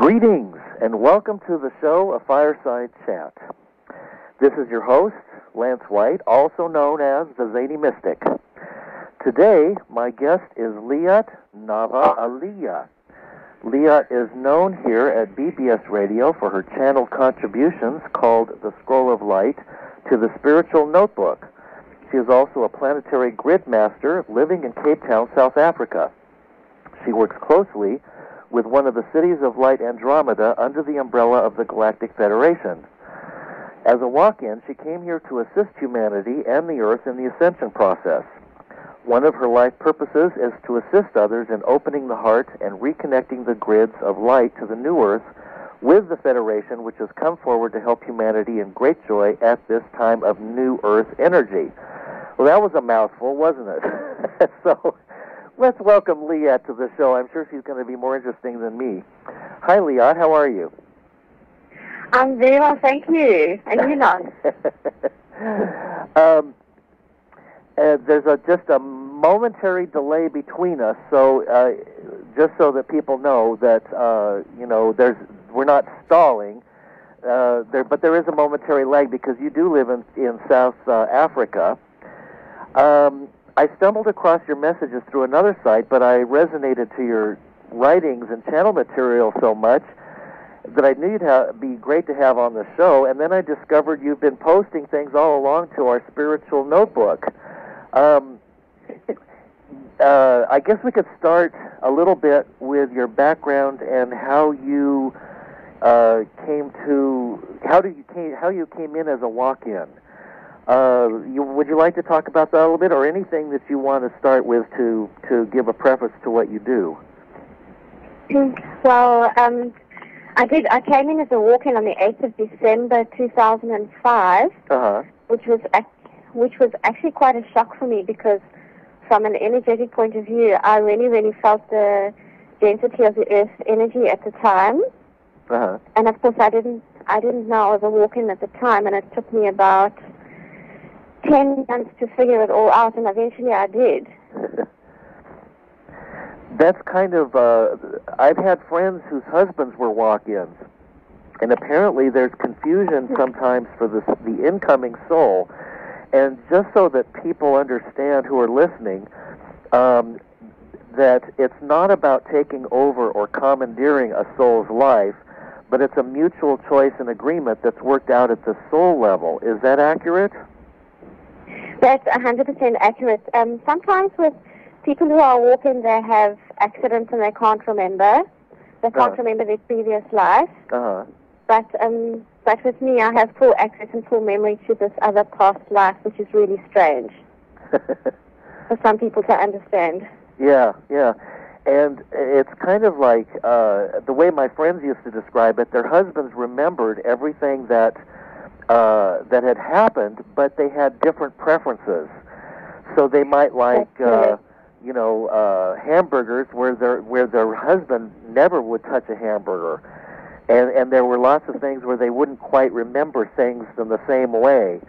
Greetings and welcome to the show, A Fireside Chat. This is your host, Lance White, also known as the Zany Mystic. Today, my guest is Liat Nava Aliya. Liat is known here at BBS Radio for her channel contributions called The Scroll of Light to the Spiritual Notebook. She is also a planetary grid master living in Cape Town, South Africa. She works closely with one of the cities of light, Andromeda, under the umbrella of the Galactic Federation. As a walk-in, she came here to assist humanity and the Earth in the ascension process. One of her life purposes is to assist others in opening the heart and reconnecting the grids of light to the new Earth with the Federation, which has come forward to help humanity in great joy at this time of new Earth energy. Well, that was a mouthful, wasn't it? So, let's welcome Liat to the show. I'm sure she's going to be more interesting than me. Hi, Liat. How are you? I'm very well, thank you. And you know? There's just a momentary delay between us, so just so that people know that we're not stalling. But there is a momentary lag because you do live in South Africa. I stumbled across your messages through another site, but I resonated to your writings and channel material so much that I knew you'd be great to have on the show, and then I discovered you've been posting things all along to our spiritual notebook. I guess we could start a little bit with your background and how you came in as a walk-in. Would you like to talk about that a little bit, or anything that you want to start with to give a preface to what you do? Well, I came in as a walk-in on the 8th of December 2005, which was actually quite a shock for me because, from an energetic point of view, I really, really felt the density of the Earth's energy at the time. And of course, I didn't know I was a walk-in at the time, and it took me about 10 months to figure it all out, and eventually I did. That's kind of, I've had friends whose husbands were walk-ins, and apparently there's confusion sometimes for the incoming soul. And just so that people understand who are listening, that it's not about taking over or commandeering a soul's life, but it's a mutual choice and agreement that's worked out at the soul level. Is that accurate? That's 100% accurate. Sometimes with people who are walking, they have accidents and they can't remember. They can't remember their previous life. But with me, I have full access and full memory to this other past life, which is really strange for some people to understand. Yeah. And it's kind of like the way my friends used to describe it. Their husbands remembered everything that had happened, but they had different preferences. So they might like, hamburgers where their husband never would touch a hamburger. And there were lots of things where they wouldn't quite remember things in the same way.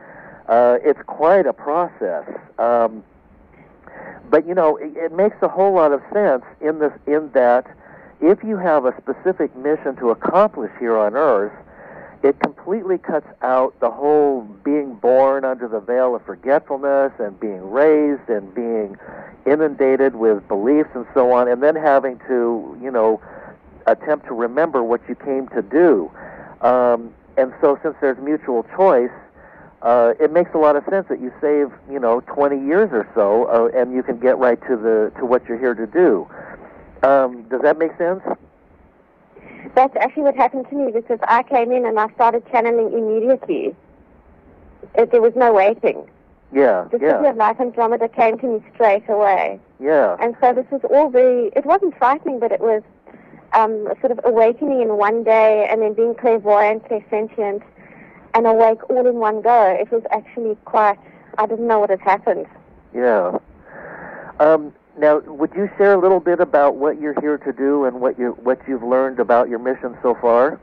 It's quite a process. But, it makes a whole lot of sense in that if you have a specific mission to accomplish here on Earth, it completely cuts out the whole being born under the veil of forgetfulness and being raised and being inundated with beliefs and so on, and then having to, attempt to remember what you came to do. And so since there's mutual choice, it makes a lot of sense that you save, 20 years or so, and you can get right to what you're here to do. Does that make sense? That's actually what happened to me, because I came in and I started channeling immediately. There was no waiting. The City of Light Andromeda came to me straight away. And so this was all it wasn't frightening, but it was a sort of awakening in one day, and then being clairvoyant, clairsentient, and awake all in one go. It was actually I didn't know what had happened. Now, would you share a little bit about what you're here to do and what you've learned about your mission so far?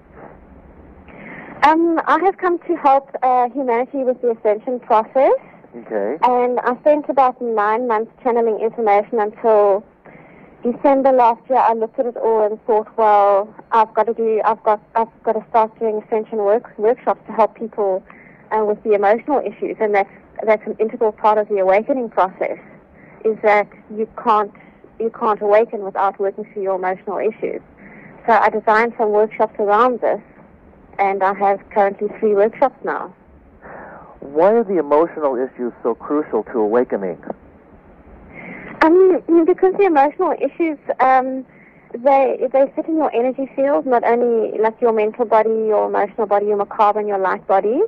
I have come to help humanity with the ascension process. Okay. And I spent about 9 months channeling information until December last year, I looked at it all and thought, well, I've got to start doing ascension workshops to help people with the emotional issues, and that's an integral part of the awakening process. Is that you can't awaken without working through your emotional issues. So I designed some workshops around this, and I have currently 3 workshops now. Why are the emotional issues so crucial to awakening? Because the emotional issues, they sit in your energy field, not only like your mental body, your emotional body, your macabre, and your light body.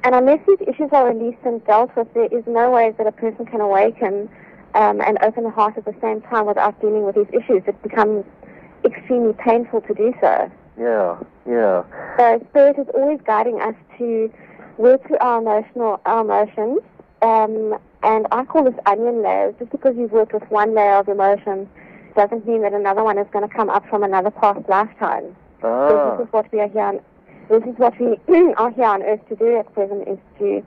And unless these issues are released and dealt with, there is no way that a person can awaken and open the heart at the same time without dealing with these issues. It becomes extremely painful to do so. Yeah, yeah. So Spirit is always guiding us to work through our emotions, and I call this onion layers. Just because you've worked with one layer of emotion doesn't mean that another one is going to come up from another past lifetime. So this is what we are here on. This is what we are here on Earth to do at present, is to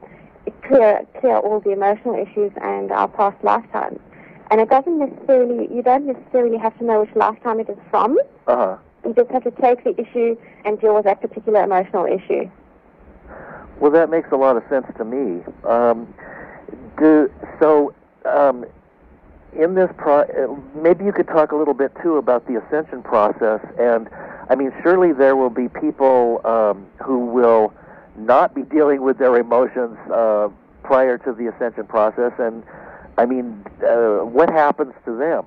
clear all the emotional issues and our past lifetimes. And it doesn't necessarily, you don't necessarily have to know which lifetime it is from. You just have to take the issue and deal with that particular emotional issue. Well, that makes a lot of sense to me. In this maybe you could talk a little bit too about the ascension process. And I mean, surely there will be people who will not be dealing with their emotions prior to the ascension process. And I mean, what happens to them?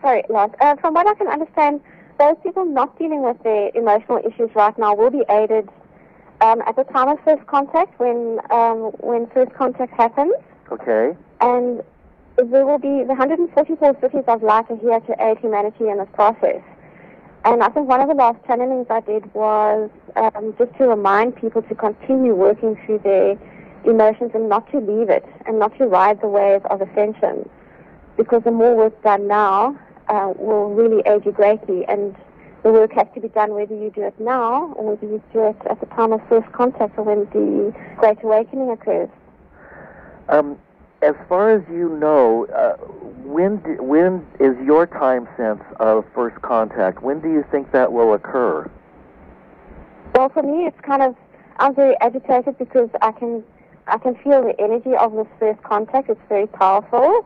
Sorry, Lars. From what I can understand, those people not dealing with their emotional issues right now will be aided at the time of first contact, when first contact happens. Okay. And there will be the 144 cities of light are here to aid humanity in this process. And I think one of the last channelings I did was just to remind people to continue working through their emotions and not to leave it and not to ride the wave of ascension. Because the more work done now will really aid you greatly. And the work has to be done whether you do it now or whether you do it at the time of first contact or when the Great Awakening occurs. As far as you know, when is your time sense of first contact? When do you think that will occur? Well, for me, it's kind of, I'm very agitated because I can feel the energy of this first contact. It's very powerful.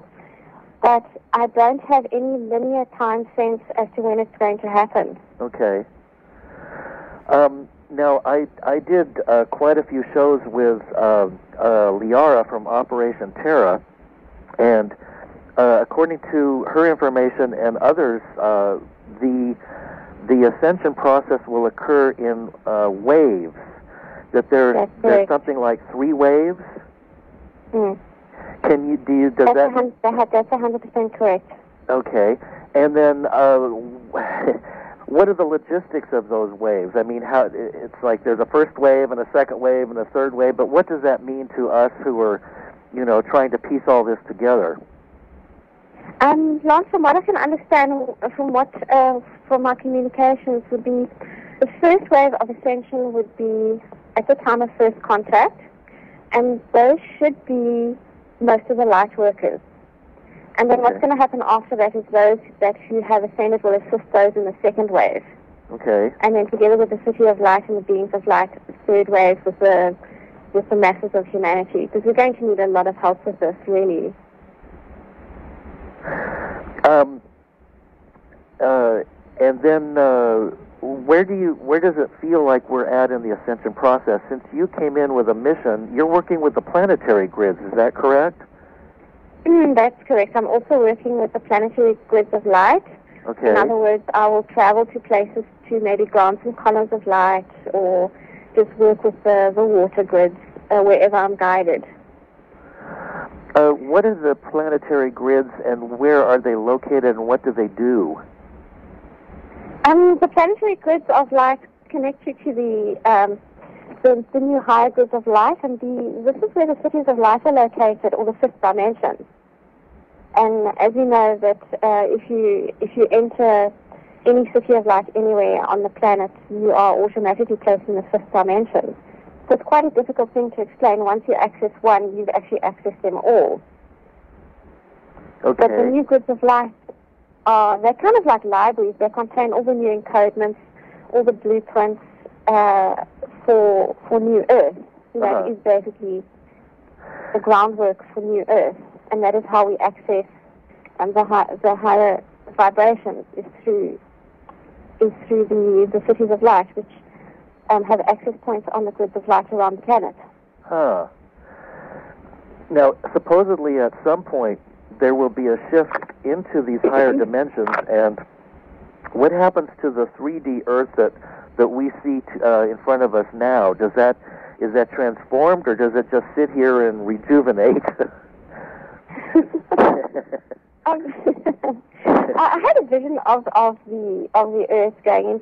But I don't have any linear time sense as to when it's going to happen. Okay. Now, I did quite a few shows with Liara from Operation Terra, and according to her information and others, the ascension process will occur in waves. That there's something like 3 waves. Mm. That's 100% correct. Okay. And then what are the logistics of those waves? I mean, how it's like there's a first wave and a second wave and a third wave, but what does that mean to us who are, trying to piece all this together? Lance, from what I can understand from my communications would be the first wave of ascension would be at the time of first contact, and those should be most of the light workers. And then what's going to happen after that is those who have ascended will assist those in the second wave. Okay. And then together with the City of Light and the Beings of Light, the third wave with the masses of humanity. Because we're going to need a lot of help with this, really. And then where does it feel like we're at in the ascension process? Since you came in with a mission, you're working with the planetary grids, is that correct? That's correct. I'm also working with the planetary grids of light. Okay. In other words, I will travel to places to maybe grant some columns of light or just work with the water grids wherever I'm guided. What are the planetary grids and where are they located and what do they do? The planetary grids of light connect you to the new higher grids of light, and this is where the cities of light are located, or the 5th dimension. And as you know, that if you enter any city of light anywhere on the planet, you are automatically placed in the 5th dimension. So it's quite a difficult thing to explain. Once you access one, you've actually accessed them all. Okay. But the new grids of light they're kind of like libraries. They contain all the new encodements, all the blueprints for New Earth. That is basically the groundwork for New Earth, and that is how we access the higher vibrations is through the cities of light, which have access points on the grids of light around the planet. Huh. Now, supposedly at some point there will be a shift into these higher dimensions, and what happens to the 3D Earth that we see in front of us now? Is that transformed, or does it just sit here and rejuvenate? I had a vision of the Earth going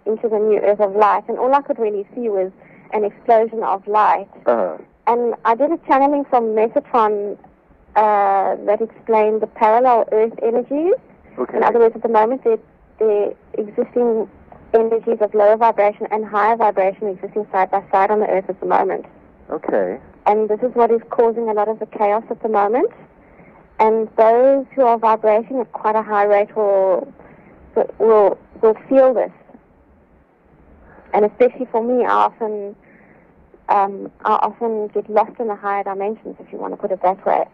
into the new Earth of light, and all I could really see was an explosion of light. And I did a channeling from Metatron that explained the parallel Earth energies. Okay. In other words, at the moment, the existing energies of lower vibration and higher vibration existing side by side on the Earth at the moment. Okay. And this is what is causing a lot of the chaos at the moment. And those who are vibrating at quite a high rate will feel this. And especially for me, I often get lost in the higher dimensions, if you want to put it that way.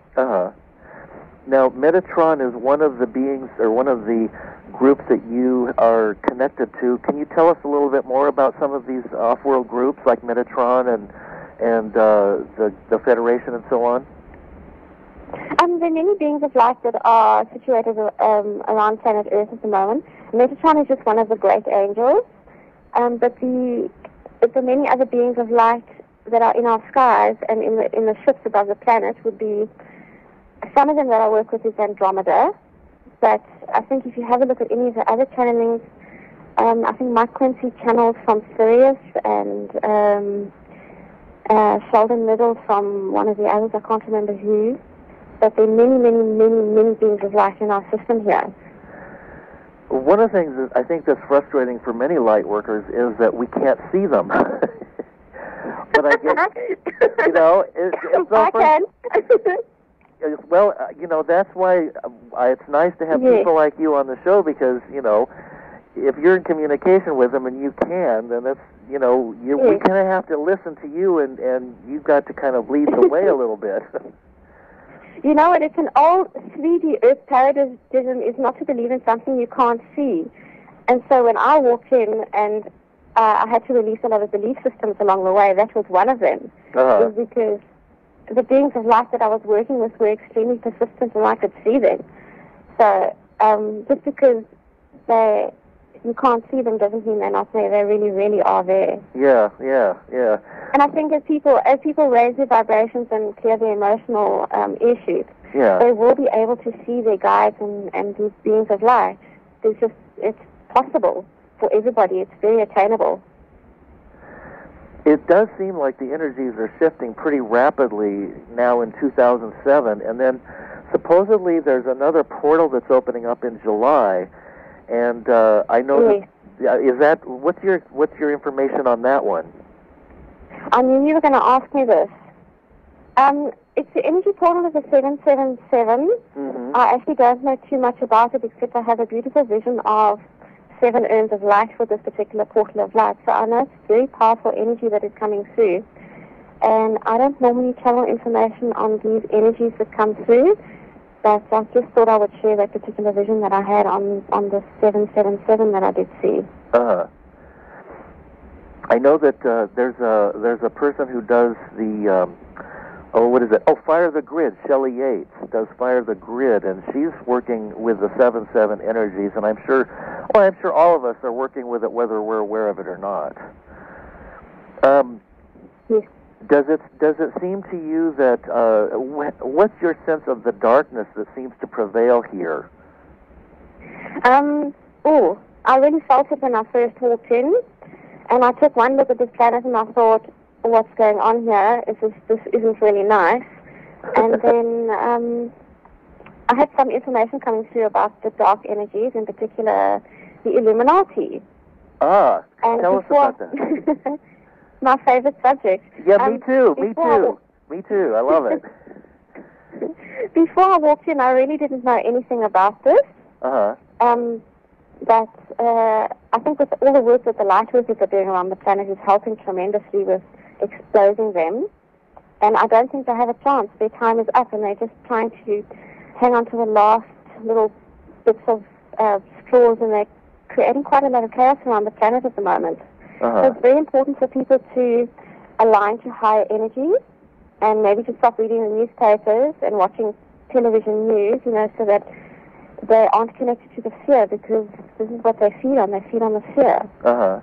Now, Metatron is one of the beings, or one of the groups that you are connected to. Can you tell us a little bit more about some of these off-world groups, like Metatron and the Federation and so on? There are many beings of light that are situated around planet Earth at the moment. Metatron is just one of the great angels, but the many other beings of light that are in our skies and in the ships above the planet would be, some of them that I work with is Andromeda, but I think if you have a look at any of the other channelings, I think Mike Quincy channels from Sirius, and Sheldon Little from one of the others, I can't remember who, but there are many beings of light in our system here. One of the things that I think that's frustrating for many light workers is that we can't see them. But I guess, it's I can. Well, that's why it's nice to have people like you on the show, because, if you're in communication with them and you can, then that's, we kind of have to listen to you, and you've got to kind of lead the way a little bit. You know what, it's an old 3D Earth paradigm is not to believe in something you can't see. And so when I walked in and I had to release a lot of belief systems along the way, that was one of them. Is because the beings of light that I was working with were extremely persistent and I could see them. So just because you can't see them doesn't mean they're not there. They really, really are there. Yeah. And I think as people raise their vibrations and clear their emotional issues, they will be able to see their guides and these beings of light. It's possible for everybody. It's very attainable. It does seem like the energies are shifting pretty rapidly now in 2007, and then supposedly there's another portal that's opening up in July, and I know what's your information on that one? I knew you were going to ask me this. It's the energy portal of the 777. I actually don't know too much about it, except I have a beautiful vision of 7 urns of light for this particular portal of light. So I know it's very powerful energy that is coming through. And I don't normally channel information on these energies that come through, but I just thought I would share that particular vision that I had on the 777 that I did see. I know that there's a person who does the Fire the Grid. Shelley Yates does Fire the Grid, and she's working with the 7-7 energies, and I'm sure all of us are working with it, whether we're aware of it or not. Yes. Does it seem to you that what's your sense of the darkness that seems to prevail here? I really felt it when I first walked in, and I took one look at this planet and I thought, what's going on here? This isn't really nice. And then I had some information coming through about the dark energies, in particular the Illuminati. And tell us about that. My favorite subject. Yeah, me too. I love it. before I walked in, I really didn't know anything about this. Uh-huh. But I think with all the work that the light workers are doing around the planet is helping tremendously with exposing them. And I don't think they have a chance. Their time is up, and they're just trying to hang on to the last little bits of straws, and they're creating quite a lot of chaos around the planet at the moment. Uh-huh. So it's very important for people to align to higher energy, and maybe to stop reading the newspapers and watching television news, so that they aren't connected to the sphere, because this is what they feed on. They feed on the sphere. Uh-huh.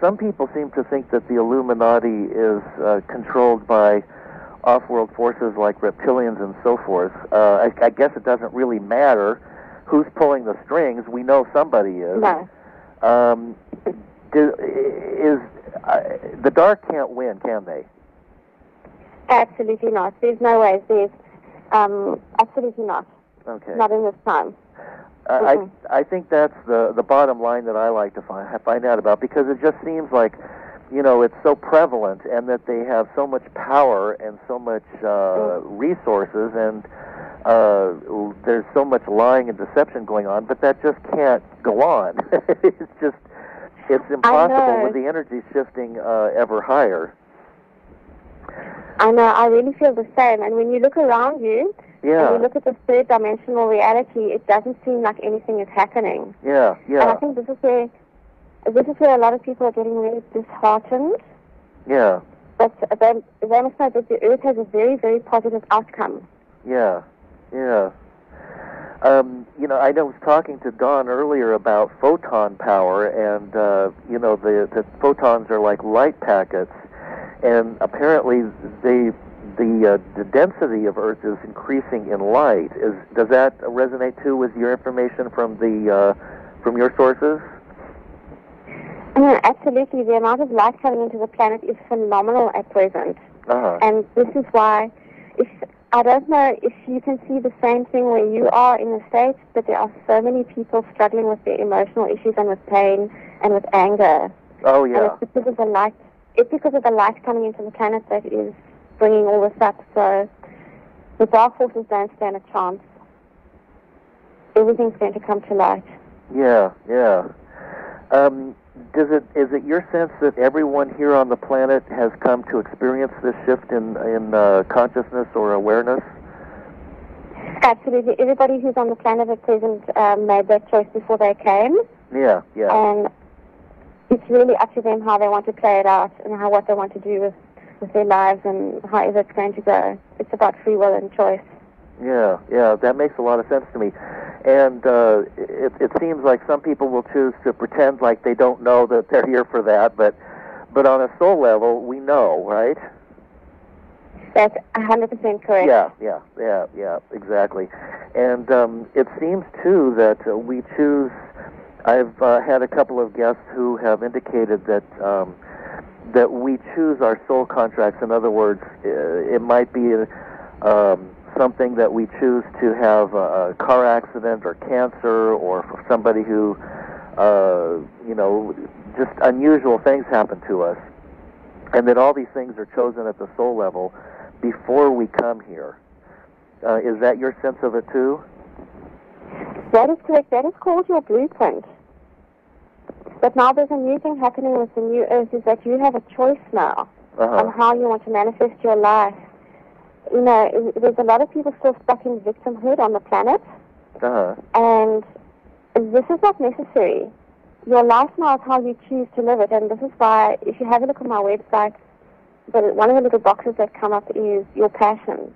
Some people seem to think that the Illuminati is controlled by off-world forces like reptilians and so forth. I guess it doesn't really matter who's pulling the strings. We know somebody is. No. The dark can't win, can they? Absolutely not. There's no way. There's absolutely not. Okay. Not in this time. I think that's the bottom line that I like to find out about, because it just seems like, it's so prevalent, and that they have so much power and so much resources, and there's so much lying and deception going on, but that just can't go on. It's impossible with the energy shifting ever higher. I know. I really feel the same. And when you look around you, yeah, and you look at the third-dimensional reality, it doesn't seem like anything is happening. Yeah, yeah. And I think this is where a lot of people are getting really disheartened. Yeah. But they must know that the Earth has a very, very positive outcome. Yeah, yeah. I was talking to Dawn earlier about photon power, and the photons are like light packets, and apparently the density of Earth is increasing in light. Does that resonate too with your information from your sources? Absolutely. The amount of light coming into the planet is phenomenal at present. Uh-huh. And this is why, I don't know if you can see the same thing where you are in the States, but there are so many people struggling with their emotional issues and with pain and with anger. Oh, yeah. And it's because of the light. It's because of the light coming into the planet that is bringing all this up. So the dark forces don't stand a chance. Everything's going to come to light. Yeah, yeah. Is it your sense that everyone here on the planet has come to experience this shift in consciousness or awareness? Absolutely. Everybody who's on the planet at present made that choice before they came. Yeah, yeah. And it's really up to them how they want to play it out and what they want to do with their lives and however it's going to go. It's about free will and choice. Yeah, yeah, that makes a lot of sense to me. And it seems like some people will choose to pretend like they don't know that they're here for that, but on a soul level, we know, right? That's 100% correct. Yeah, exactly. And it seems, too, that we choose... I've had a couple of guests who have indicated that that we choose our soul contracts. In other words, it might be something that we choose to have a car accident or cancer, or for somebody who, just unusual things happen to us, and that all these things are chosen at the soul level before we come here. Is that your sense of it too? That is correct. That is called your blueprint. But now there's a new thing happening with the new Earth, is that you have a choice now on how you want to manifest your life. There's a lot of people still stuck in victimhood on the planet, and this is not necessary. Your life now is how you choose to live it, and this is why, if you have a look at my website, one of the little boxes that come up is your passion.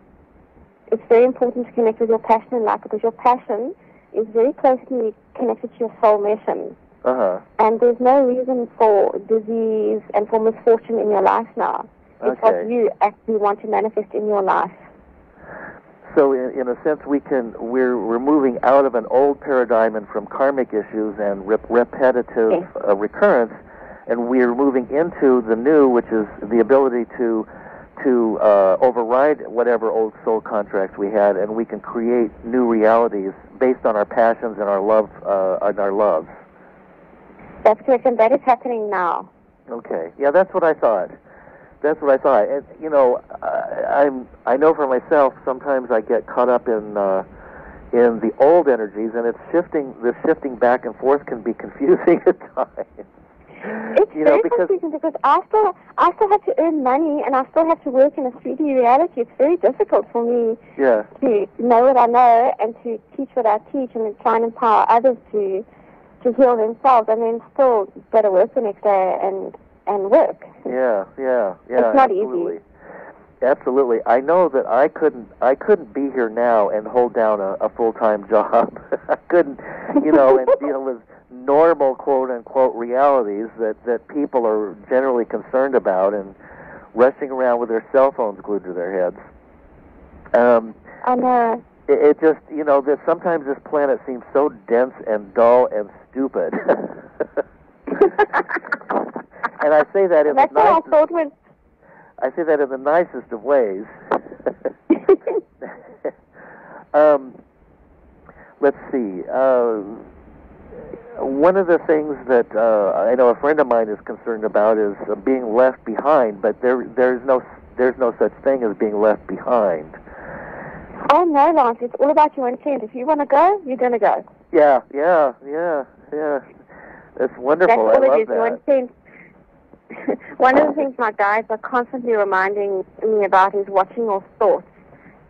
It's very important to connect with your passion in life, because your passion is very closely connected to your soul mission. And there's no reason for disease and for misfortune in your life now. It's what you actually want to manifest in your life. So, in a sense, we're moving out of an old paradigm and from karmic issues and repetitive recurrence, and we're moving into the new, which is the ability to override whatever old soul contracts we had, and we can create new realities based on our passions and our love, and our loves. That's correct, and that is happening now. Okay. Yeah, that's what I thought. That's what I thought. And I know for myself, sometimes I get caught up in the old energies, and it's shifting. This shifting back and forth can be confusing at times. It's very confusing because I still have to earn money, and I still have to work in a 3D reality. It's very difficult for me to know what I know and to teach what I teach, and then try and empower others to heal themselves, and then still go to work the next day and work. Yeah. It's not easy. Absolutely. I know that I couldn't be here now and hold down a full-time job. I couldn't, and deal with normal quote-unquote realities that people are generally concerned about and rushing around with their cell phones glued to their heads. I know. It just, that sometimes this planet seems so dense and dull and stupid. And I say that in the nicest. I say that in the nicest of ways. Let's see. One of the things that I know a friend of mine is concerned about is being left behind, but there's no such thing as being left behind. Oh no, Lance! It's all about your intent. If you want to go, you're going to go. Yeah. It's wonderful. That's all I love it is. that. Your intent. One of the things my guides are constantly reminding me about is watching your thoughts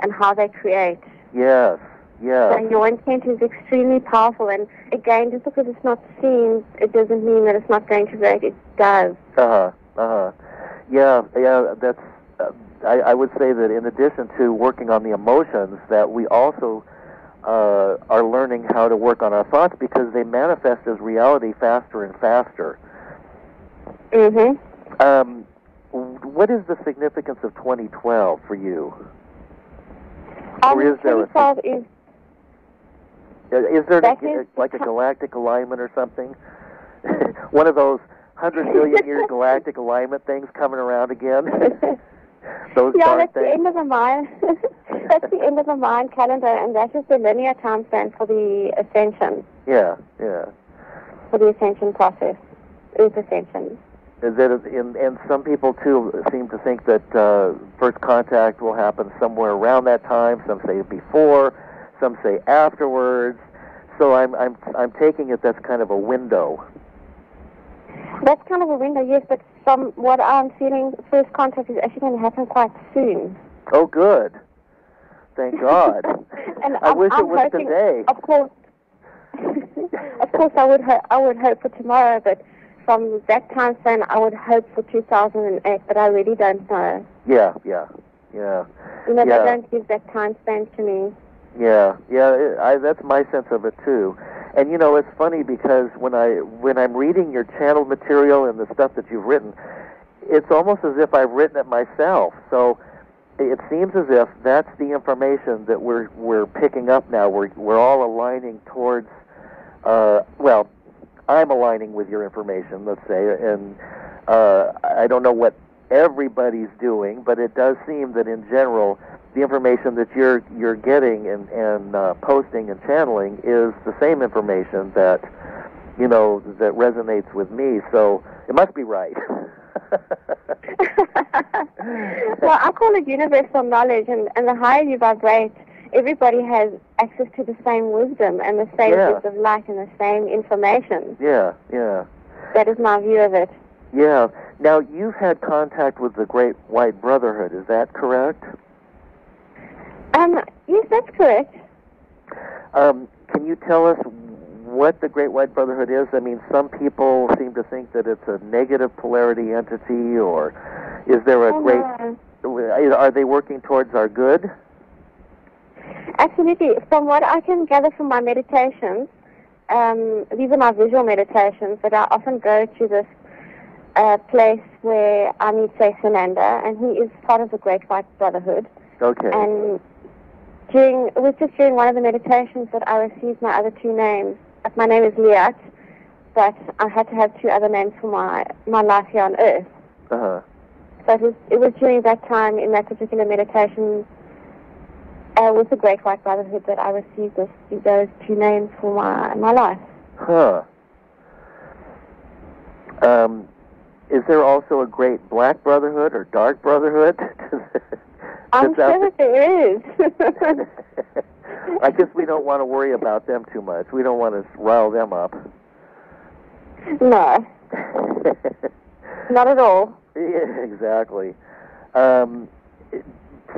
and how they create. Yes. So your intent is extremely powerful, and again, just because it's not seen, it doesn't mean that it's not going to break. It does. Yeah. That's. I would say that in addition to working on the emotions, that we also are learning how to work on our thoughts because they manifest as reality faster and faster. Mm-hmm. What is the significance of 2012 for you? 2012 is there like a galactic alignment or something? One of those 100 billion year galactic alignment things coming around again? Those that's things? The end of the Mayan. That's the end of the Mayan calendar, and that is the linear time span for the ascension. Yeah. For the ascension process. It's ascension. And some people too seem to think that first contact will happen somewhere around that time. Some say before, some say afterwards. So I'm taking it that's kind of a window. That's kind of a window, yes. But from what I'm feeling, first contact is actually going to happen quite soon. Oh, good. Thank God. And I wish I'm it was hoping, today. Of course, I would hope for tomorrow, but from that time span, I would hope for 2008, but I really don't know. Yeah. They don't give that time span to me. Yeah. That's my sense of it too. And it's funny because when I'm reading your channeled material and the stuff that you've written, it's almost as if I've written it myself. So it seems as if that's the information that we're picking up now. We're all aligning towards. I'm aligning with your information, let's say, and I don't know what everybody's doing, but it does seem that in general, the information that you're getting and posting and channeling is the same information that that resonates with me. So it must be right. Well, I call it universal knowledge, and the higher you vibrate, everybody has access to the same wisdom and the same gift of light and the same information. Yeah. That is my view of it. Yeah. Now, you've had contact with the Great White Brotherhood, is that correct? Yes, that's correct. Can you tell us what the Great White Brotherhood is? I mean, some people seem to think that it's a negative polarity entity, or is there are they working towards our good? Absolutely. From what I can gather from my meditations, these are my visual meditations, but I often go to this place where I meet, say, Sananda, and he is part of the Great White Brotherhood. Okay. And it was just during one of the meditations that I received my other two names. My name is Liat, but I had to have two other names for my life here on Earth. Uh-huh. So it was during that time, in that particular meditation, with the Great White Brotherhood, that I received those two names for my life. Huh. Is there also a great black brotherhood or dark brotherhood? I'm sure that there is. I guess we don't want to worry about them too much. We don't want to rile them up. No. Not at all. Yeah, exactly.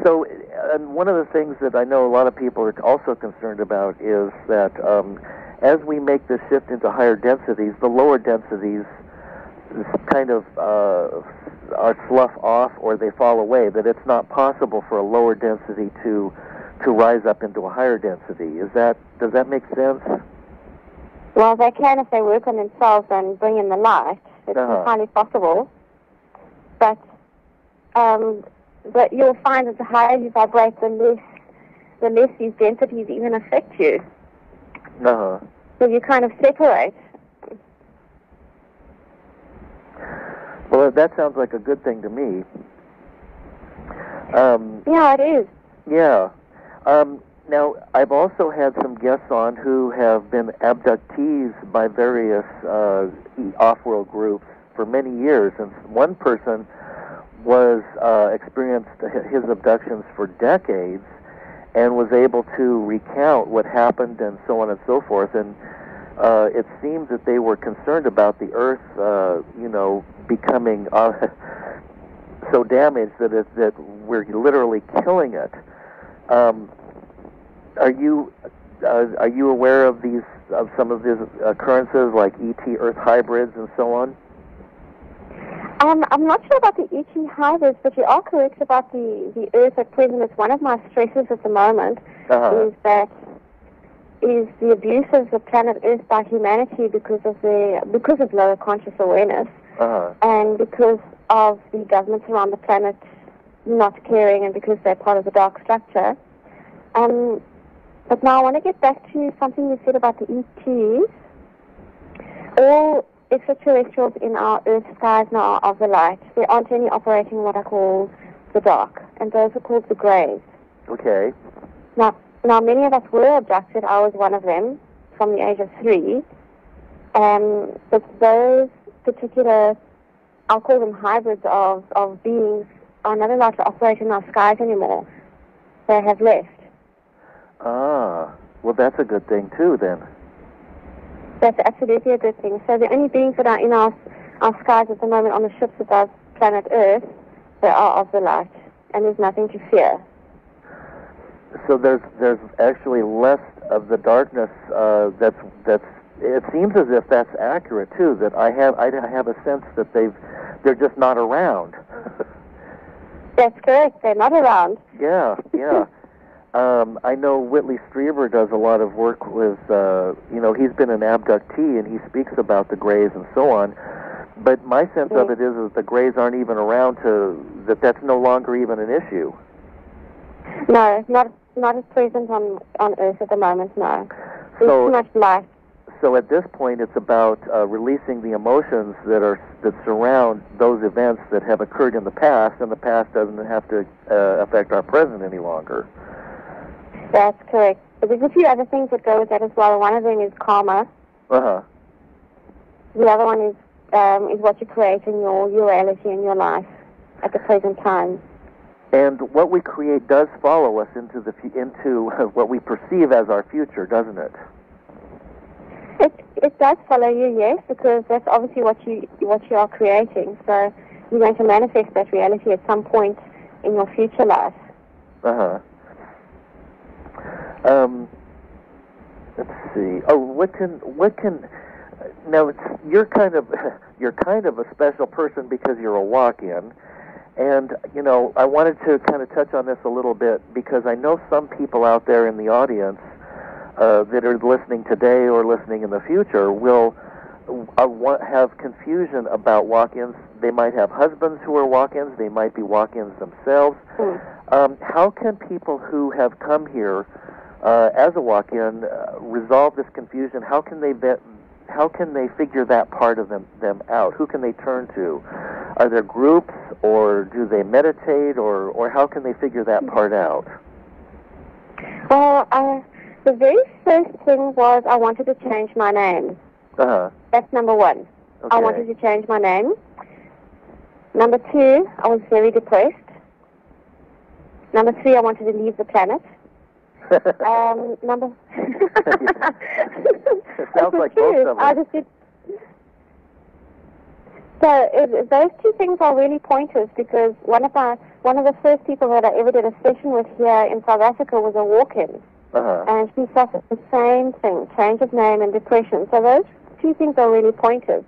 So, and one of the things that I know a lot of people are also concerned about is that as we make this shift into higher densities, the lower densities kind of are slough off or they fall away, that it's not possible for a lower density to rise up into a higher density. Does that make sense? Well, they can if they work on themselves and bring in the light. It's entirely possible. But you'll find that the higher you vibrate, the less these densities even affect you. Uh-huh. So you kind of separate. Well, that sounds like a good thing to me. Yeah, it is. Yeah. Now, I've also had some guests on who have been abductees by various off-world groups for many years, and one person was experienced his abductions for decades and was able to recount what happened and so on and so forth. And it seemed that they were concerned about the Earth, becoming so damaged that we're literally killing it. Are you aware of some of these occurrences like ET Earth hybrids and so on? I'm not sure about the ET hybrids, but you are correct about the Earth at present. It's one of my stresses at the moment. Is the abuse of the planet Earth by humanity because of lower conscious awareness, and because of the governments around the planet not caring, and because they're part of the dark structure. But now I want to get back to something you said about the ETs. All extraterrestrials in our Earth skies now are of the light. There aren't any operating what I call the dark, and those are called the greys. Okay. Now, many of us were abducted. I was one of them from the age of 3. But those particular, I'll call them hybrids of beings, are not allowed to operate in our skies anymore. They have left. Ah, well, that's a good thing, too, then. That's absolutely a good thing. So the only beings that are in our skies at the moment on the ships above planet Earth, they are of the light, and there's nothing to fear. So there's actually less of the darkness. That's. It seems as if that's accurate too. That I have a sense that they're just not around. That's correct. They're not around. Yeah. I know Whitley Strieber does a lot of work with. He's been an abductee and he speaks about the Greys and so on. But my sense of it is that the Greys aren't even around that's no longer even an issue. No, not as present on Earth at the moment, no. There's too much light. So at this point, it's about releasing the emotions that surround those events that have occurred in the past, and the past doesn't have to affect our present any longer. That's correct. But there's a few other things that go with that as well. One of them is karma. Uh-huh. The other one is what you create in your reality in your life at the present time. And what we create does follow us into what we perceive as our future, doesn't it? It does follow you, yes, because that's obviously what you are creating. So you're going to manifest that reality at some point in your future life. Uh-huh. Let's see. Oh, what can now? You're kind of a special person because you're a walk-in. And, I wanted to kind of touch on this a little bit because I know some people out there in the audience that are listening today or listening in the future will have confusion about walk-ins. They might have husbands who are walk-ins. They might be walk-ins themselves. How can people who have come here as a walk-in resolve this confusion? How can they figure that part of them out? Who can they turn to? Are there groups, or do they meditate, or how can they figure that part out? Well, the very first thing was I wanted to change my name. Uh-huh. That's number one. Okay. I wanted to change my name. Number 2, I was very depressed. Number 3, I wanted to leave the planet. Number... It sounds like both of them. I just did... So those 2 things are really pointers, because one of the first people that I ever did a session with here in South Africa was a walk-in. And she suffered the same thing, change of name and depression. So those 2 things are really pointers.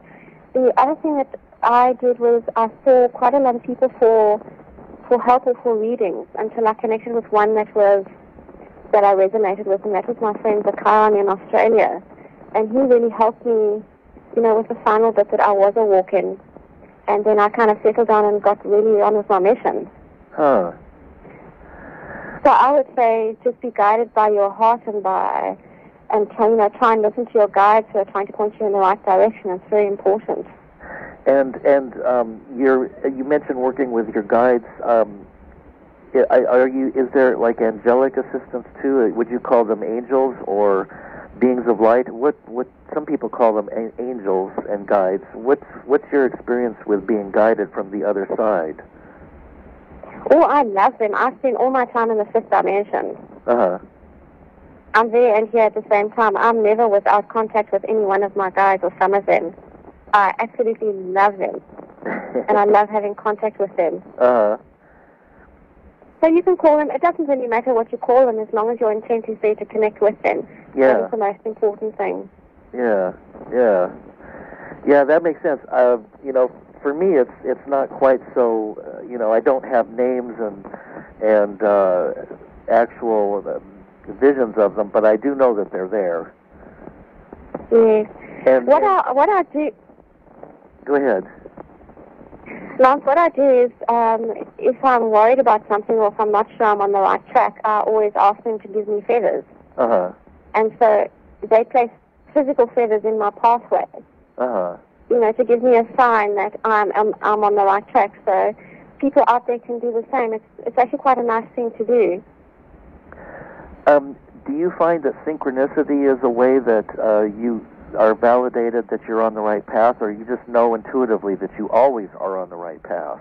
The other thing that I did was I saw quite a lot of people for help or for readings until I connected with one that I resonated with, and that was my friend Zakai in Australia. And he really helped me, with the final bit that I was a walk-in. And then I kind of settled down and got really on with my mission. Huh. So I would say just be guided by your heart and try and listen to your guides who are trying to point you in the right direction. It's very important. And you mentioned working with your guides. Is there like angelic assistants too? Would you call them angels or beings of light? What some people call them angels and guides. What's your experience with being guided from the other side? Oh, I love them. I spend all my time in the 5th dimension. I'm there and here at the same time. I'm never without contact with any one of my guides or some of them. I absolutely love them. And I love having contact with them. So you can call them. It doesn't really matter what you call them as long as your intent is there to connect with them. Yeah. That's the most important thing. Yeah, that makes sense. For me, it's not quite so. I don't have names and actual visions of them, but I do know that they're there. Yes. And what I do. Go ahead. Lance, what I do is, if I'm worried about something or if I'm not sure I'm on the right track, I always ask them to give me feathers. And so they place physical feathers in my pathway. To give me a sign that I'm on the right track. So people out there can do the same. It's actually quite a nice thing to do. Do you find that synchronicity is a way that you are validated that you're on the right path, or you just know intuitively that you always are on the right path?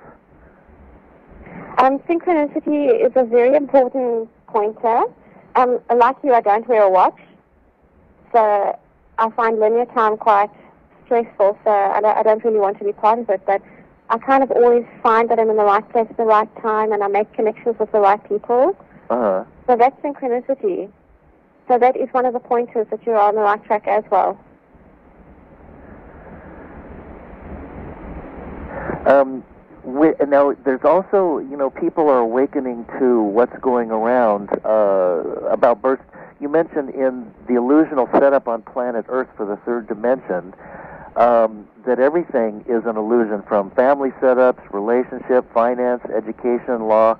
Synchronicity is a very important pointer. Like you, I don't wear a watch, so I find linear time quite stressful, so I don't really want to be part of it, but I kind of always find that I'm in the right place at the right time, and I make connections with the right people. So that's synchronicity. So that is one of the pointers that you're on the right track as well. Now, there's also, people are awakening to what's going around about birth. You mentioned in the illusional setup on planet Earth for the 3rd dimension that everything is an illusion, from family setups, relationship, finance, education, law,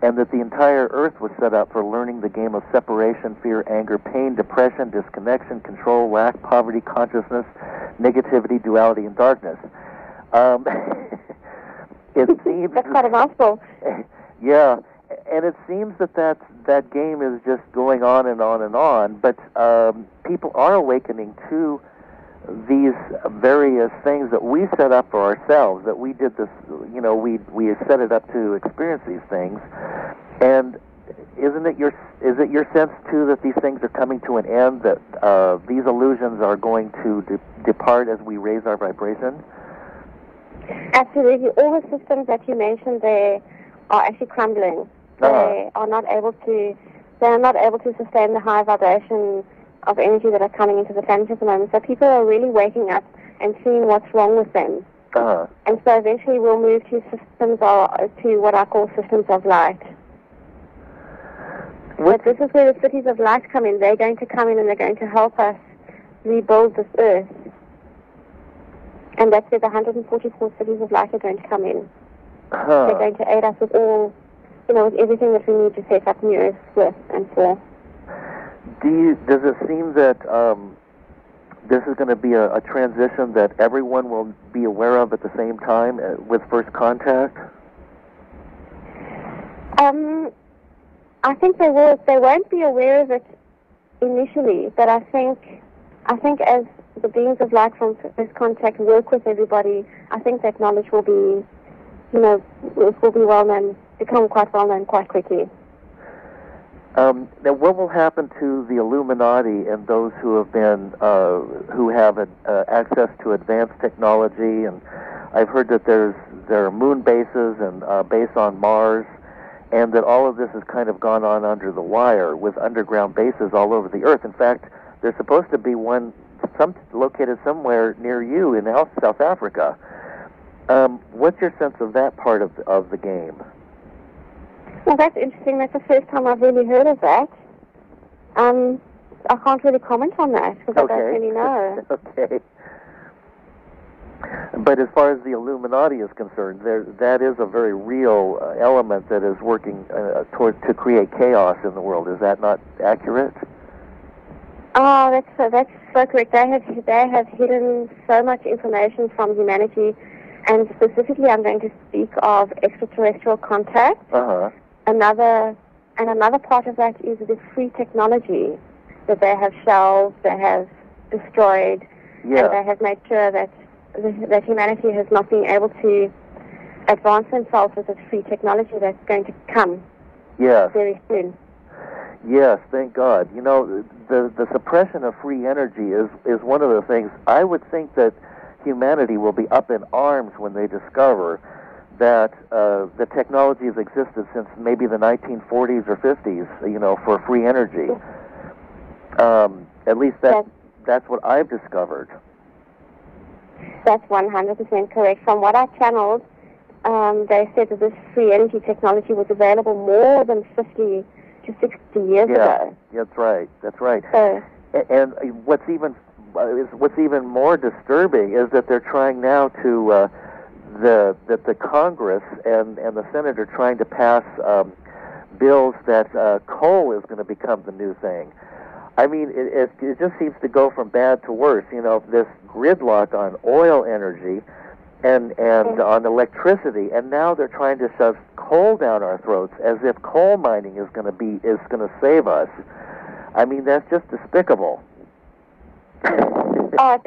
and that the entire Earth was set up for learning the game of separation, fear, anger, pain, depression, disconnection, control, lack, poverty, consciousness, negativity, duality, and darkness. It seems that's quite a mouthful. Yeah, and it seems that game is just going on and on and on. But people are awakening to these various things that we set up for ourselves. That we did this, we set it up to experience these things. And is it your sense too that these things are coming to an end? That these illusions are going to depart as we raise our vibration? Absolutely. All the systems that you mentioned there are actually crumbling. They are not able to sustain the high vibration of energy that are coming into the planet at the moment. So people are really waking up and seeing what's wrong with them. And so eventually we'll move to what I call systems of light. But this is where the cities of light come in. They're going to come in and they're going to help us rebuild this earth. And that's where the 144 cities of light are going to come in. They're going to aid us with all, with everything that we need to set up new earth with and for. Does it seem that this is going to be a transition that everyone will be aware of at the same time with first contact? I think they will. They won't be aware of it initially, but I think as the beings of light from first contact work with everybody, I think that knowledge will be it will be become quite well known quite quickly. Now, what will happen to the Illuminati and those who have been who have access to advanced technology? And I've heard that there are moon bases and base on Mars, and that all of this has kind of gone on under the wire with underground bases all over the Earth. In fact, there's supposed to be one located somewhere near you in South Africa. What's your sense of that part of the game? Well, that's interesting. That's the first time I've really heard of that. I can't really comment on that because I don't really know. Okay. But as far as the Illuminati is concerned, that is a very real element that is working to create chaos in the world. Is that not accurate? Oh, that's so correct. They have hidden so much information from humanity, and specifically, I'm going to speak of extraterrestrial contact. Another part of that is the free technology that they have shelved, they have destroyed, and they have made sure that humanity has not been able to advance themselves with this free technology that's going to come very soon. Yes, thank God. The suppression of free energy is one of the things. I would think that humanity will be up in arms when they discover that the technology has existed since maybe the 1940s or 50s, for free energy. At least that's what I've discovered. That's 100% correct. From what I channeled, they said that this free energy technology was available more than 50 to 60 years ago. That's right. That's right. So, and what's even more disturbing is that they're trying now to that the Congress and the Senate are trying to pass bills that coal is going to become the new thing. I mean, it just seems to go from bad to worse. This gridlock on oil energy and on electricity, and now they're trying to shove coal down our throats as if coal mining is going to save us. I mean, that's just despicable. Oh,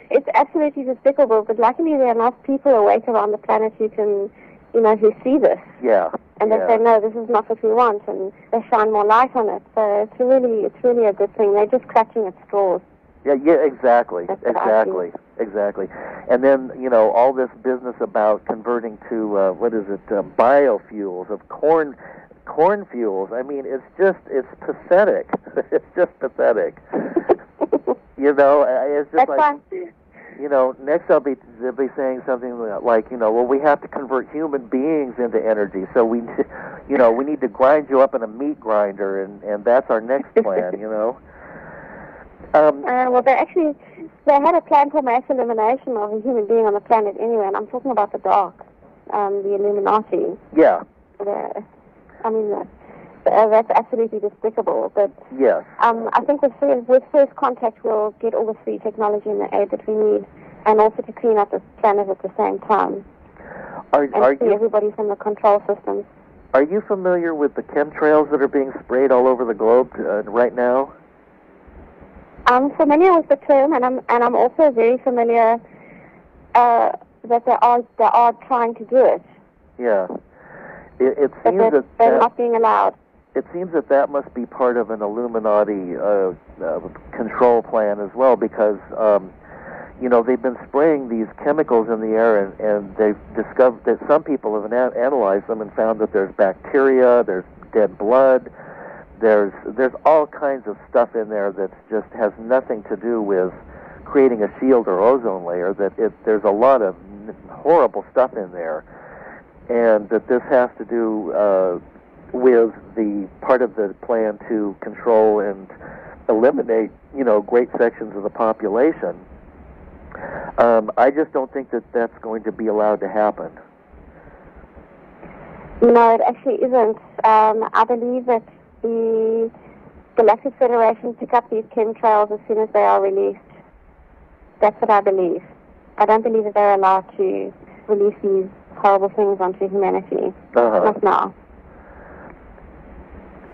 it's absolutely despicable. But luckily, there are enough people awake around the planet who can, who see this. Yeah. And they say, no, this is not what we want, and they shine more light on it. So it's really a good thing. They're just clutching at straws. Yeah, exactly. And then, all this business about converting to, biofuels, of corn fuels. I mean, it's pathetic. It's just pathetic. It's just next they'll be saying something like, well, we have to convert human beings into energy, so we need to grind you up in a meat grinder, and that's our next plan, well, they had a plan for mass elimination of a human being on the planet anyway, and I'm talking about the dark, the Illuminati. Yeah. That's absolutely despicable. But yes, I think with first contact, we'll get all the free technology and the aid that we need, and also to clean up the planet at the same time. Are you everybody from the control systems? Are you familiar with the chemtrails that are being sprayed all over the globe right now? I'm familiar with the term, and I'm also very familiar that they are trying to do it. Yeah, it seems that they're not being allowed. It seems that must be part of an Illuminati control plan as well, because they've been spraying these chemicals in the air, and they've discovered that some people have analyzed them and found that there's bacteria, there's dead blood, there's all kinds of stuff in there that just has nothing to do with creating a shield or ozone layer. There's a lot of horrible stuff in there, and that this has to do with the part of the plan to control and eliminate, great sections of the population. I just don't think that that's going to be allowed to happen. No, it actually isn't. I believe that the Galactic Federation pick up these chemtrails as soon as they are released. That's what I believe. I don't believe that they're allowed to release these horrible things onto humanity. Not now.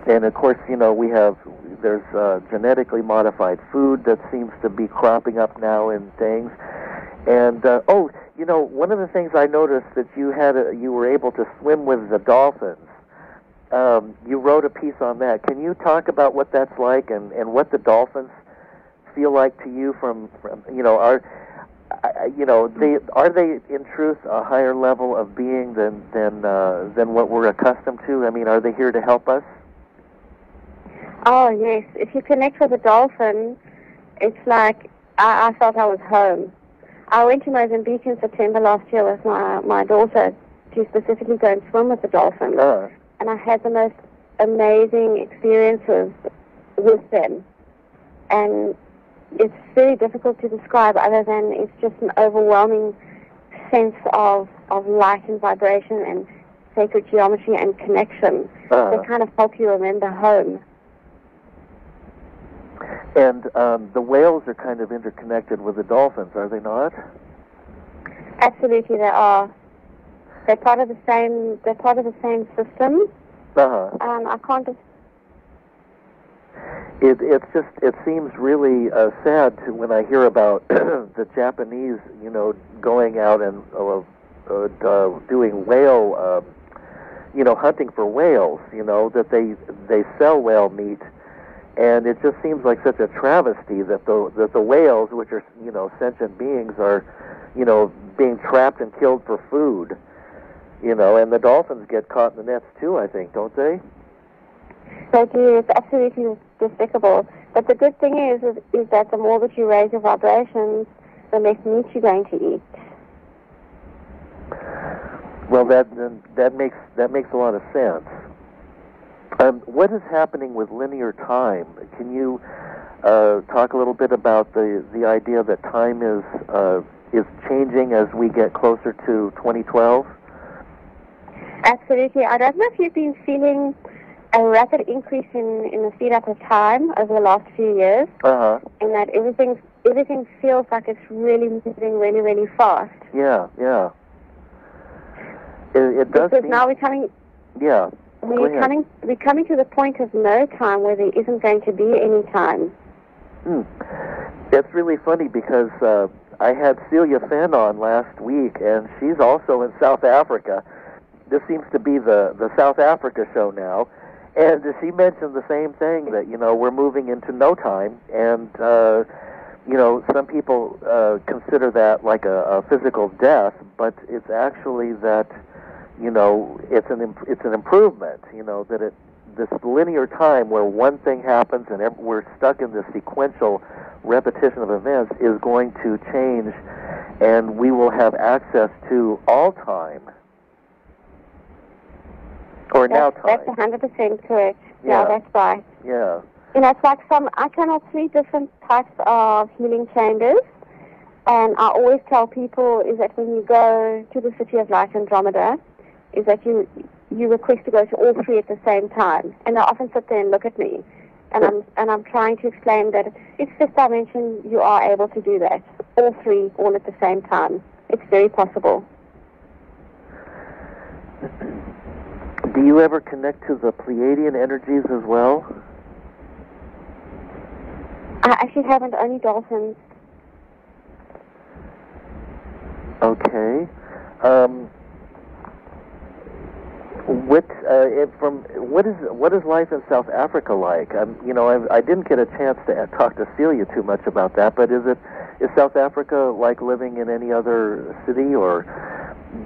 And of course, there's genetically modified food that seems to be cropping up now in things. And one of the things I noticed that you were able to swim with the dolphins. You wrote a piece on that. Can you talk about what that's like and what the dolphins feel like to you? Are they in truth a higher level of being than what we're accustomed to? I mean, are they here to help us? Oh yes, if you connect with a dolphin, it's like I felt I was home. I went to Mozambique in September last year with my daughter to specifically go and swim with the dolphins. And I had the most amazing experiences with them. And it's very difficult to describe other than it's just an overwhelming sense of light and vibration and sacred geometry and connection. They kind of help you remember home. And the whales are kind of interconnected with the dolphins, are they not? Absolutely, they are. They're part of the same. They're part of the same system. I can't. It seems really sad when I hear about the Japanese, going out and doing whale, hunting for whales. That they sell whale meat. And it just seems like such a travesty that the whales, which are sentient beings, are being trapped and killed for food. And the dolphins get caught in the nets too, I think, don't they? They do. It's absolutely despicable. But the good thing is that the more that you raise your vibrations, the less meat you're going to eat. Well, that makes a lot of sense. What is happening with linear time? Can you talk a little bit about the idea that time is changing as we get closer to 2012? Absolutely. I don't know if you've been feeling a rapid increase in the speed up of time over the last few years, and that everything feels like it's really moving really, really fast. Yeah. It does. Because now we're coming. Yeah. We're coming to the point of no time where there isn't going to be any time. That's really funny because I had Celia Fenn on last week, and she's also in South Africa. This seems to be the South Africa show now. And she mentioned the same thing, that, we're moving into no time. And, some people consider that like a physical death, but it's actually that, it's an improvement, that this linear time where one thing happens and we're stuck in this sequential repetition of events is going to change, and we will have access to all time. Or now time. That's 100% correct. Yeah, that's right. Yeah. It's like I channel 3 different types of healing chambers, and I always tell people is that when you go to the City of Light, Andromeda, is that you request to go to all 3 at the same time, and they often sit there and look at me, and I'm trying to explain that it's this dimension you are able to do that, all 3 all at the same time. It's very possible. Do you ever connect to the Pleiadian energies as well? I actually haven't, only dolphins. Okay. What is life in South Africa like? I didn't get a chance to talk to Celia too much about that, but is South Africa like living in any other city, or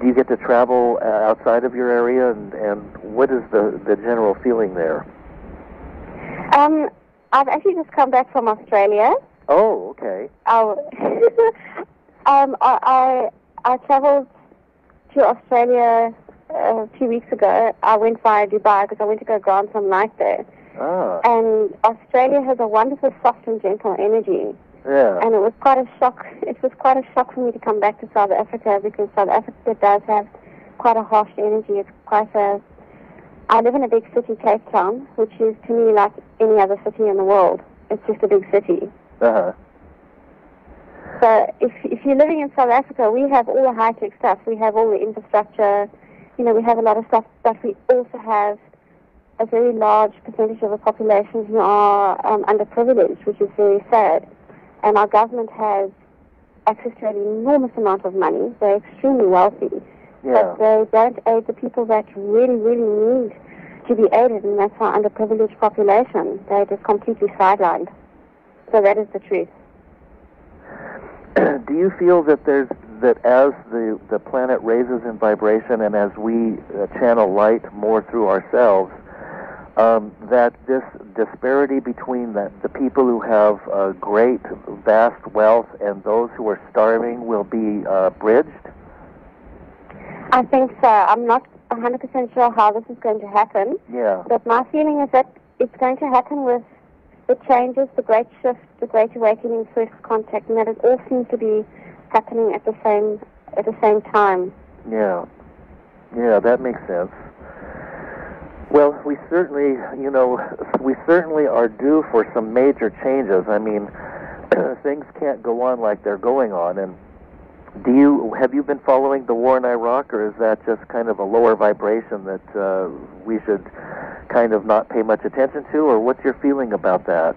do you get to travel outside of your area, and what is the general feeling there? I've actually just come back from Australia. Oh, okay. I traveled to Australia 2 weeks ago. I went via Dubai because I went to go grant some light there. And Australia has a wonderful, soft and gentle energy. Yeah. And it was quite a shock. It was quite a shock for me to come back to South Africa, because South Africa does have quite a harsh energy. It's quite a... I live in a big city, Cape Town, which is to me like any other city in the world. It's just a big city. Uh-huh. So if you're living in South Africa, we have all the high-tech stuff. We have all the infrastructure. We have a lot of stuff, but we also have a very large percentage of the population who are underprivileged, which is very sad. And our government has access to an enormous amount of money. They're extremely wealthy. Yeah. But they don't aid the people that really, really need to be aided, and that's our underprivileged population. They're just completely sidelined. So that is the truth. Do you feel that as the planet raises in vibration and as we channel light more through ourselves, that this disparity between the people who have great, vast wealth and those who are starving will be bridged? I think so. I'm not 100% sure how this is going to happen. Yeah. But my feeling is that it's going to happen with the changes, the great shift, the great awakening, first contact, and that it all seems to be happening at the same time. Yeah. Yeah, that makes sense. Well, we certainly are due for some major changes. I mean, things can't go on like they're going on. And have you been following the war in Iraq, or is that just kind of a lower vibration that we should kind of not pay much attention to, or what's your feeling about that?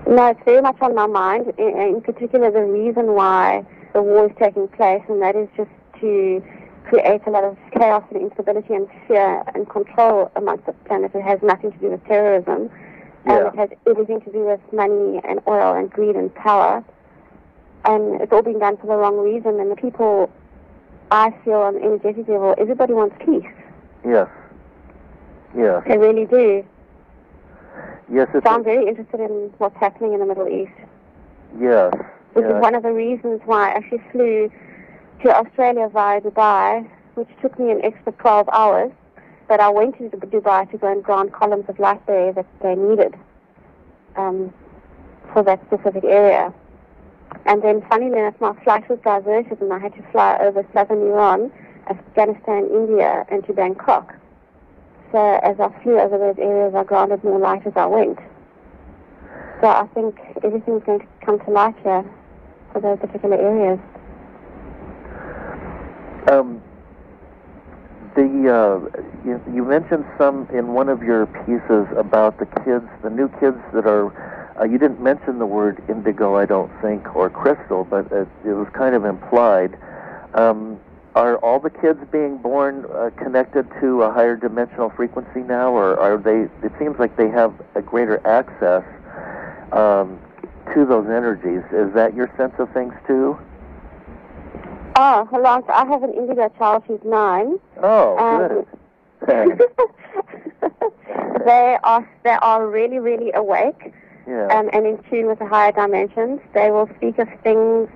No, it's very much on my mind, in particular the reason why the war is taking place, and that is just to create a lot of chaos and instability and fear and control amongst the planet. It has nothing to do with terrorism, and it has everything to do with money and oil and greed and power, and it's all being done for the wrong reason, and the people, I feel on an energetic level, everybody wants peace. Yes. Yes. They really do. Yes. So I'm very interested in what's happening in the Middle East. Yes. Which is one of the reasons why I actually flew to Australia via Dubai, which took me an extra 12 hours. But I went to Dubai to go and ground columns of light there that they needed for that specific area. And then, funnily enough, my flight was diverted, and I had to fly over southern Iran, Afghanistan, India, and to Bangkok. So as I flew over those areas, I grounded more light as I went. So I think everything's going to come to light here for those particular areas. You mentioned some in one of your pieces about the kids, the new kids that are. You didn't mention the word indigo, I don't think, or crystal, but it was kind of implied. Are all the kids being born connected to a higher dimensional frequency now, or are they? It seems like they have a greater access to those energies. Is that your sense of things too? Oh, Lance, I have an indigo child who's 9. Oh, good. They are really, really awake. Yeah. And in tune with the higher dimensions. They will speak of things,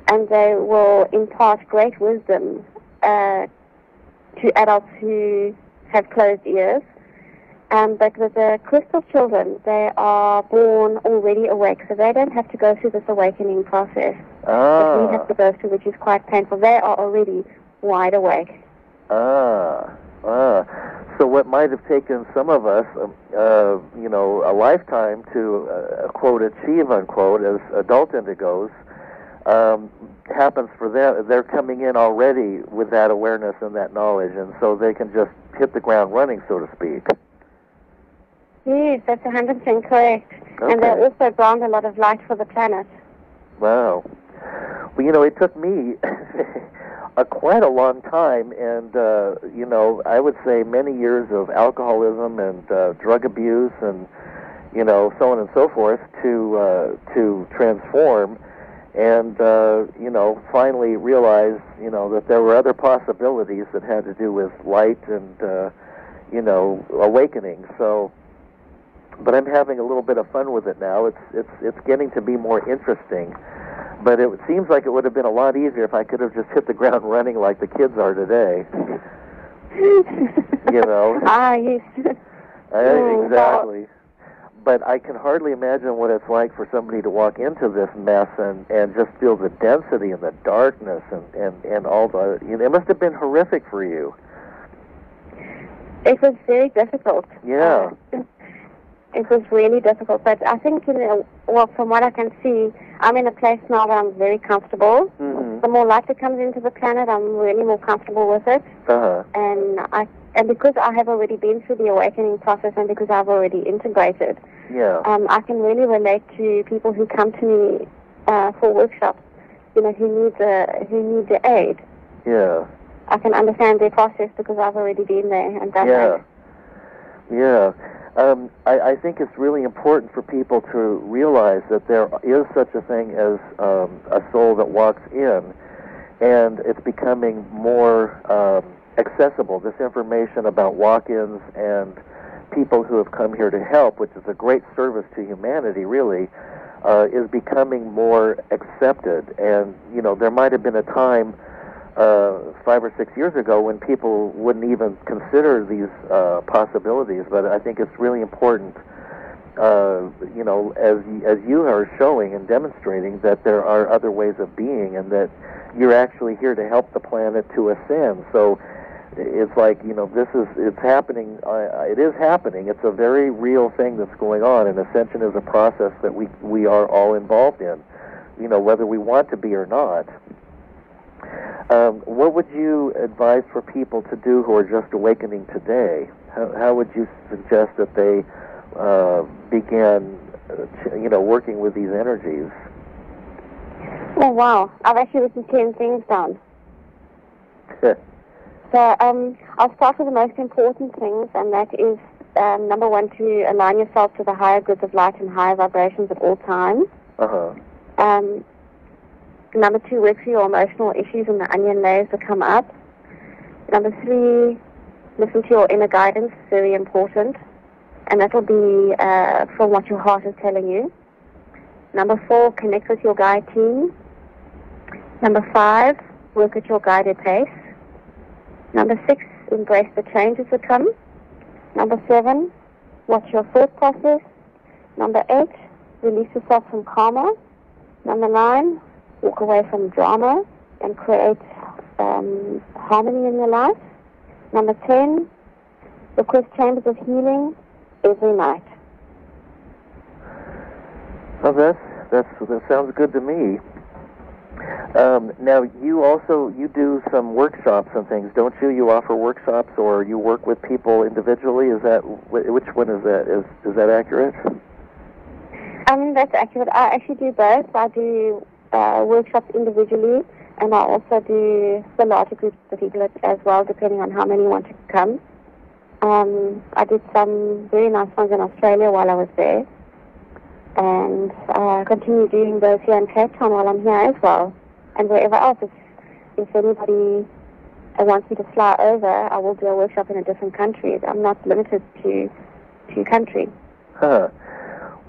and they will impart great wisdom to adults who have closed ears. But with the crystal children, they are born already awake, so they don't have to go through this awakening process that we have to go through, which is quite painful. They are already wide awake. So what might have taken some of us, a lifetime to, quote, achieve, unquote, as adult indigos, happens for them. They're coming in already with that awareness and that knowledge, and so they can just hit the ground running, so to speak. Yes, that's 100% correct. Okay. And they also ground a lot of light for the planet. Wow. Well, it took me quite a long time, and I would say many years of alcoholism and drug abuse, and so on and so forth, to transform, and finally realize that there were other possibilities that had to do with light and awakening. So, but I'm having a little bit of fun with it now. It's getting to be more interesting. But it seems like it would have been a lot easier if I could have just hit the ground running like the kids are today. Yes. Exactly. But I can hardly imagine what it's like for somebody to walk into this mess and just feel the density and the darkness and all the... it must have been horrific for you. It was very difficult. Yeah. It was really difficult, but I think, from what I can see, I'm in a place now where I'm very comfortable. Mm-hmm. The more light that comes into the planet, I'm really more comfortable with it. Uh-huh. And because I have already been through the awakening process, and because I've already integrated, yeah, I can really relate to people who come to me for workshops, who need the aid. Yeah. I can understand their process because I've already been there and done that. Yeah. I think it's really important for people to realize that there is such a thing as a soul that walks in, and it's becoming more accessible. This information about walk-ins and people who have come here to help, which is a great service to humanity, really, is becoming more accepted. And, there might have been a time 5 or 6 years ago when people wouldn't even consider these possibilities, but I think it's really important, as you are showing and demonstrating, that there are other ways of being and that you're actually here to help the planet to ascend. So it's like, it's happening. It is happening. It's a very real thing that's going on, and ascension is a process that we are all involved in, whether we want to be or not. What would you advise for people to do who are just awakening today? How would you suggest that they begin, working with these energies? Oh, wow. I've actually written 10 things down. So I'll start with the most important things, and that is, number one, to align yourself to the higher goods of light and higher vibrations at all times. Number two, work through your emotional issues and the onion layers that come up. Number three, listen to your inner guidance, very important. And that will be from what your heart is telling you. Number four, connect with your guide team. Number five, work at your guided pace. Number six, embrace the changes that come. Number seven, watch your thought process. Number eight, release yourself from karma. Number nine, walk away from drama and create harmony in your life. Number 10, request chambers of healing every night. Well, that sounds good to me. Now, you do some workshops and things, don't you? You offer workshops, or you work with people individually. Is that which one is that? Is that accurate? That's accurate. I actually do both. I do workshops individually, and I also do the larger groups of people as well, depending on how many want to come. I did some very nice ones in Australia while I was there, and continue doing those here in Cape Town while I'm here as well, and wherever else. If anybody wants me to fly over, I will do a workshop in a different country. I'm not limited to country.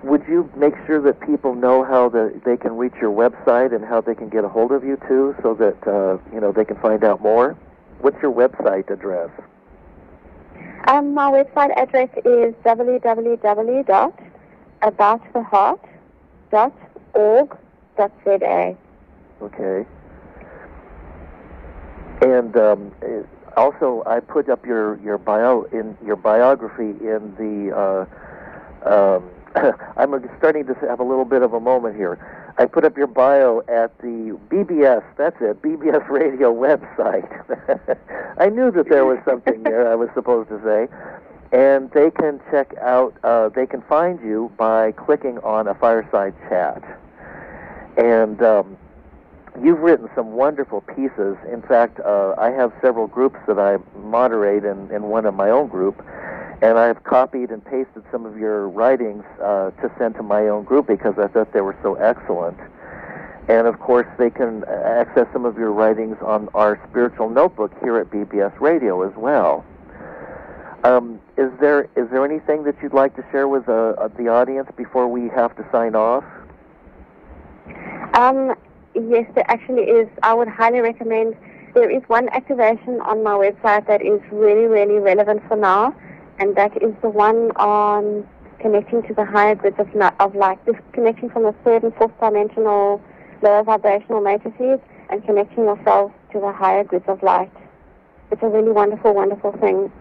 Would you make sure that people know how they can reach your website and how they can get a hold of you too, so that they can find out more? What's your website address? My website address is www.abouttheheart.org.za. Okay. And also, I put up your biography in the. I'm starting to have a little bit of a moment here. I put up your bio at the BBS, that's it, BBS Radio website. I knew that there was something there I was supposed to say. And they can check out, they can find you by clicking on a Fireside Chat. And you've written some wonderful pieces. In fact, I have several groups that I moderate in one of my own group. And I've copied and pasted some of your writings to send to my own group because I thought they were so excellent. And, of course, they can access some of your writings on our spiritual notebook here at BBS Radio as well. Is there anything that you'd like to share with the audience before we have to sign off? Yes, there actually is. I would highly recommend. There is one activation on my website that is really, really relevant for now. And that is the one on connecting to the higher grids of light, disconnecting from the third and fourth dimensional lower vibrational matrices and connecting yourself to the higher grids of light. It's a really wonderful, wonderful thing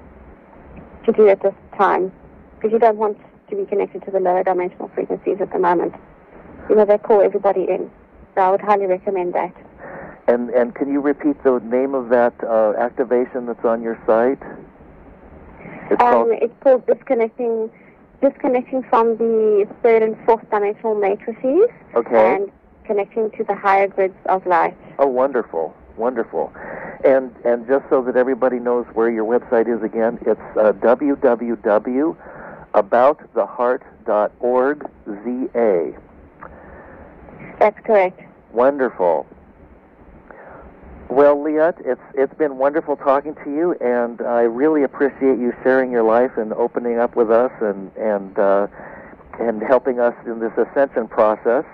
to do at this time, because you don't want to be connected to the lower dimensional frequencies at the moment. They call everybody in. So I would highly recommend that. And can you repeat the name of that activation that's on your site? It's called disconnecting from the third and fourth dimensional matrices, okay, and connecting to the higher grids of light. Oh, wonderful, wonderful. And just so that everybody knows where your website is again, it's www.abouttheheart.org, ZA. That's correct. Wonderful. Well, Liat, it's been wonderful talking to you, and I really appreciate you sharing your life and opening up with us and helping us in this ascension process.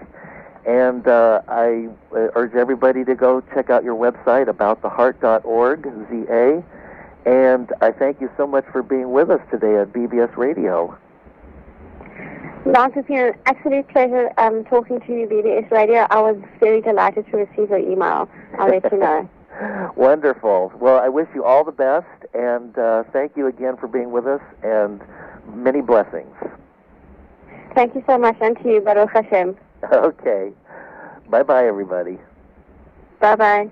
And I urge everybody to go check out your website, abouttheheart.org, ZA. And I thank you so much for being with us today at BBS Radio. Lance, it's been an absolute pleasure talking to you, BBS Radio. I was very delighted to receive your email. I'll let you know. Wonderful. Well, I wish you all the best, and thank you again for being with us, and many blessings. Thank you so much, and to you, Baruch Hashem. Okay. Bye-bye, everybody. Bye-bye.